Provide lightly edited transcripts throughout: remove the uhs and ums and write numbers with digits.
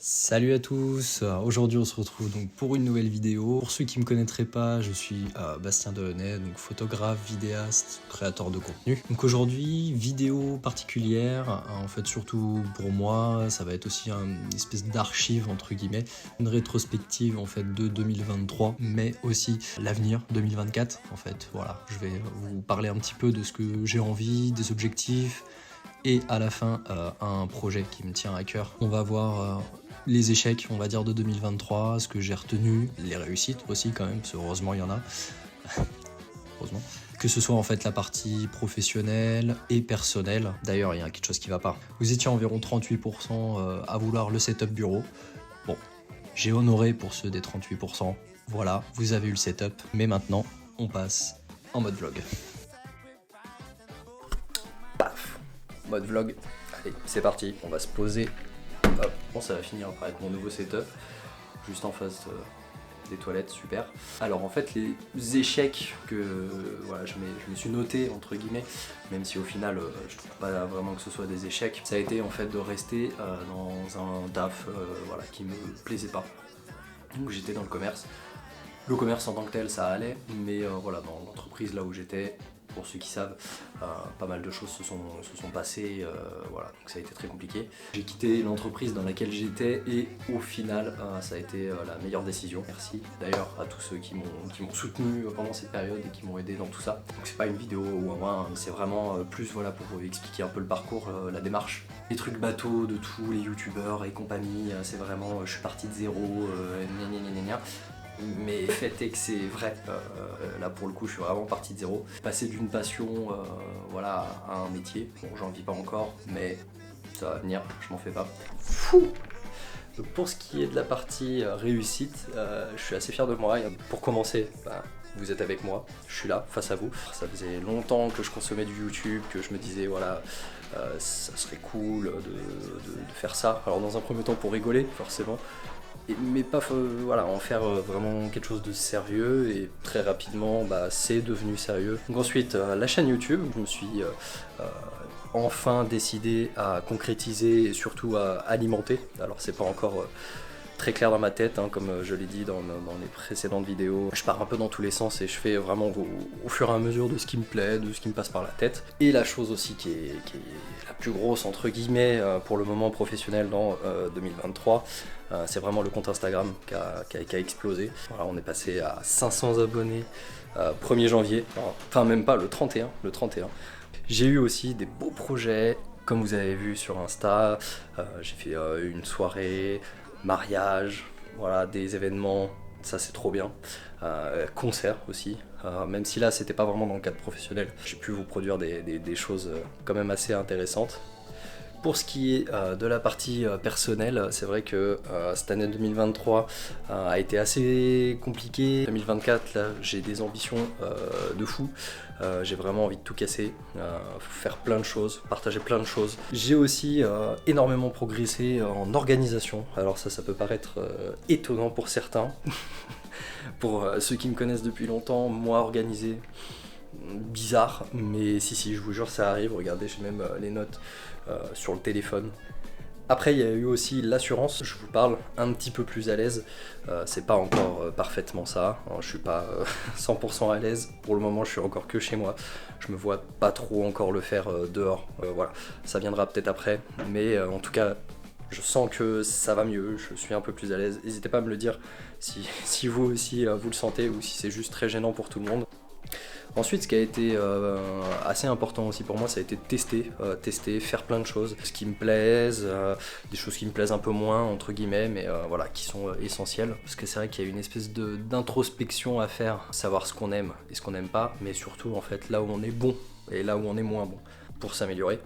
Salut à tous, aujourd'hui on se retrouve donc pour une nouvelle vidéo. Pour ceux qui me connaîtraient pas, je suis Bastien Delaunay, donc photographe, vidéaste, créateur de contenu. Donc aujourd'hui, vidéo particulière, en fait surtout pour moi, ça va être aussi une espèce d'archive entre guillemets, une rétrospective en fait de 2023, mais aussi l'avenir 2024 en fait. Voilà, je vais vous parler un petit peu de ce que j'ai envie, des objectifs, et à la fin un projet qui me tient à cœur. On va voir les échecs, on va dire, de 2023, ce que j'ai retenu, les réussites aussi quand même, parce que heureusement il y en a. Heureusement. Que ce soit en fait la partie professionnelle et personnelle. D'ailleurs, il y a quelque chose qui va pas. Vous étiez environ 38% à vouloir le setup bureau. Bon, j'ai honoré pour ceux des 38%. Voilà, vous avez eu le setup. Mais maintenant, on passe en mode vlog. Paf, mode vlog. Allez, c'est parti, on va se poser. Hop, bon, ça va finir après avec mon nouveau setup, juste en face des toilettes, super. Alors en fait les échecs que voilà, je me suis noté entre guillemets, même si au final je trouve pas vraiment que ce soit des échecs, ça a été en fait de rester dans un taf voilà, qui me plaisait pas. Donc j'étais dans le commerce. Le commerce en tant que tel ça allait, mais voilà, dans l'entreprise là où j'étais, pour ceux qui savent, pas mal de choses se sont passées, voilà, donc ça a été très compliqué. J'ai quitté l'entreprise dans laquelle j'étais et au final ça a été la meilleure décision. Merci d'ailleurs à tous ceux qui m'ont soutenu pendant cette période et qui m'ont aidé dans tout ça. Donc c'est pas une vidéo ou un moins, c'est vraiment plus voilà, pour vous expliquer un peu le parcours, la démarche. Les trucs bateaux de tous les youtubeurs et compagnie, c'est vraiment je suis parti de zéro, gna gna gna gna. Mais le fait est que c'est vrai, là pour le coup je suis vraiment parti de zéro. Passer d'une passion voilà, à un métier, bon j'en vis pas encore, mais ça va venir, je m'en fais pas. Fou. Donc pour ce qui est de la partie réussite, je suis assez fier de moi. Pour commencer, vous êtes avec moi, je suis là, face à vous. Ça faisait longtemps que je consommais du YouTube, que je me disais voilà, ça serait cool de faire ça. Alors dans un premier temps pour rigoler, forcément. Mais pas voilà, en faire vraiment quelque chose de sérieux, et très rapidement c'est devenu sérieux. Donc ensuite la chaîne YouTube, je me suis enfin décidé à concrétiser et surtout à alimenter. Alors c'est pas encore très clair dans ma tête, hein, comme je l'ai dit dans les précédentes vidéos. Je pars un peu dans tous les sens et je fais vraiment au fur et à mesure de ce qui me plaît, de ce qui me passe par la tête. Et la chose aussi qui est la plus grosse entre guillemets pour le moment professionnel dans 2023, c'est vraiment le compte Instagram qui a explosé. Voilà, on est passé à 500 abonnés 1er janvier, enfin même pas, le 31. J'ai eu aussi des beaux projets, comme vous avez vu sur Insta. J'ai fait une soirée, mariage, voilà, des événements, ça c'est trop bien. Concerts aussi, même si là c'était pas vraiment dans le cadre professionnel. J'ai pu vous produire des choses quand même assez intéressantes. Pour ce qui est de la partie personnelle, c'est vrai que cette année 2023 a été assez compliquée. 2024, là, j'ai des ambitions de fou. J'ai vraiment envie de tout casser, faire plein de choses, partager plein de choses. J'ai aussi énormément progressé en organisation. Alors ça peut paraître étonnant pour certains. Pour ceux qui me connaissent depuis longtemps, moi organisé, bizarre, mais si, je vous jure, ça arrive. Regardez, j'ai même les notes sur le téléphone. Après, il y a eu aussi l'assurance. Je vous parle un petit peu plus à l'aise. C'est pas encore parfaitement ça, hein. Je suis pas 100% à l'aise. Pour le moment, je suis encore que chez moi. Je me vois pas trop encore le faire dehors. Voilà, ça viendra peut-être après. Mais en tout cas, je sens que ça va mieux. Je suis un peu plus à l'aise. N'hésitez pas à me le dire si vous aussi vous le sentez, ou si c'est juste très gênant pour tout le monde. Ensuite, ce qui a été assez important aussi pour moi, ça a été de tester, faire plein de choses, ce qui me plaisent, des choses qui me plaisent un peu moins, entre guillemets, mais voilà, qui sont essentielles. Parce que c'est vrai qu'il y a une espèce d'introspection à faire, savoir ce qu'on aime et ce qu'on n'aime pas, mais surtout en fait là où on est bon et là où on est moins bon, pour s'améliorer.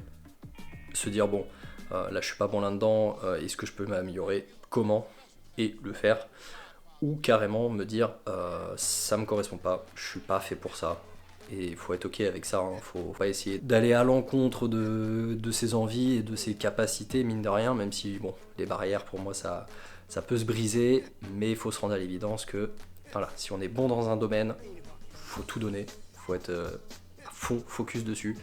Se dire bon, là je suis pas bon là-dedans, est-ce que je peux m'améliorer, comment, et le faire. Ou carrément me dire ça me correspond pas, je suis pas fait pour ça. Et il faut être ok avec ça, hein. Faut pas essayer d'aller à l'encontre de ses envies et de ses capacités, mine de rien, même si bon, les barrières pour moi ça peut se briser, mais il faut se rendre à l'évidence que voilà, si on est bon dans un domaine, faut tout donner, faut fond, focus dessus,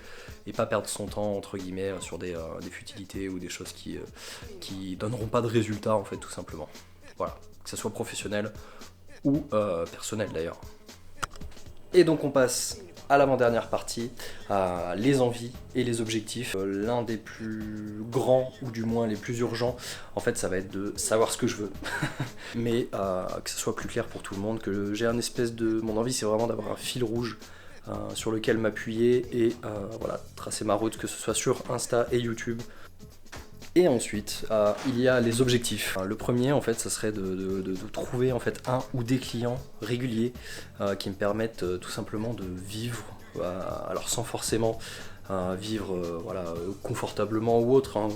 et pas perdre son temps entre guillemets sur des futilités ou des choses qui donneront pas de résultat en fait, tout simplement. Voilà, que ce soit professionnel ou personnel d'ailleurs. Et donc on passe à l'avant-dernière partie, les envies et les objectifs. L'un des plus grands, ou du moins les plus urgents, en fait ça va être de savoir ce que je veux. Mais que ce soit plus clair pour tout le monde, que j'ai un espèce de... Mon envie c'est vraiment d'avoir un fil rouge sur lequel m'appuyer et voilà, tracer ma route, que ce soit sur Insta et YouTube. Et ensuite, il y a les objectifs. Le premier, en fait, ça serait de trouver en fait un ou des clients réguliers qui me permettent tout simplement de vivre, alors sans forcément vivre voilà, confortablement ou autre, hein,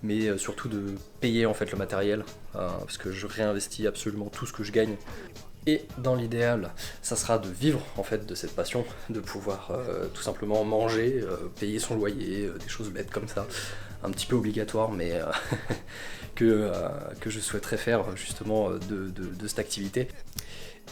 mais surtout de payer en fait le matériel, parce que je réinvestis absolument tout ce que je gagne. Et dans l'idéal, ça sera de vivre en fait de cette passion, de pouvoir tout simplement manger, payer son loyer, des choses bêtes comme ça, un petit peu obligatoires, mais que je souhaiterais faire justement de cette activité.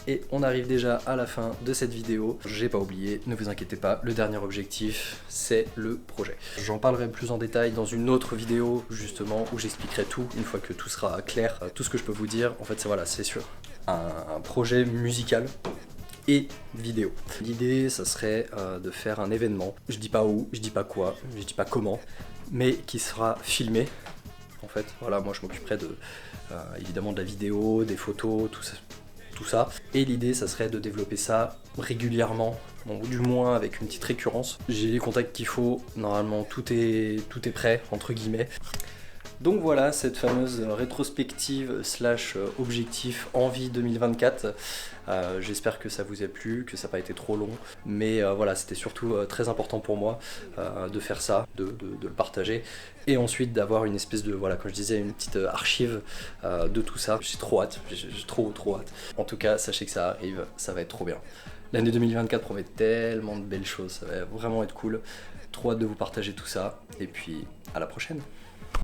Et on arrive déjà à la fin de cette vidéo. J'ai pas oublié, ne vous inquiétez pas, le dernier objectif, c'est le projet. J'en parlerai plus en détail dans une autre vidéo justement où j'expliquerai tout une fois que tout sera clair. Tout ce que je peux vous dire, en fait, c'est voilà, c'est sûr. Un projet musical et vidéo. L'idée, ça serait de faire un événement. Je dis pas où, je dis pas quoi, je dis pas comment, mais qui sera filmé. En fait, voilà, moi je m'occuperai de évidemment de la vidéo, des photos, tout ça. Et l'idée, ça serait de développer ça régulièrement, ou du moins avec une petite récurrence. J'ai les contacts qu'il faut. Normalement, tout est prêt entre guillemets. Donc voilà, cette fameuse rétrospective slash objectif envie 2024. J'espère que ça vous a plu, que ça n'a pas été trop long. Mais voilà, c'était surtout très important pour moi de faire ça, de le partager. Et ensuite d'avoir une espèce de, voilà, comme je disais, une petite archive de tout ça. J'ai trop hâte, j'ai trop hâte. En tout cas, sachez que ça arrive, ça va être trop bien. L'année 2024 promet tellement de belles choses, ça va vraiment être cool. Trop hâte de vous partager tout ça. Et puis, à la prochaine.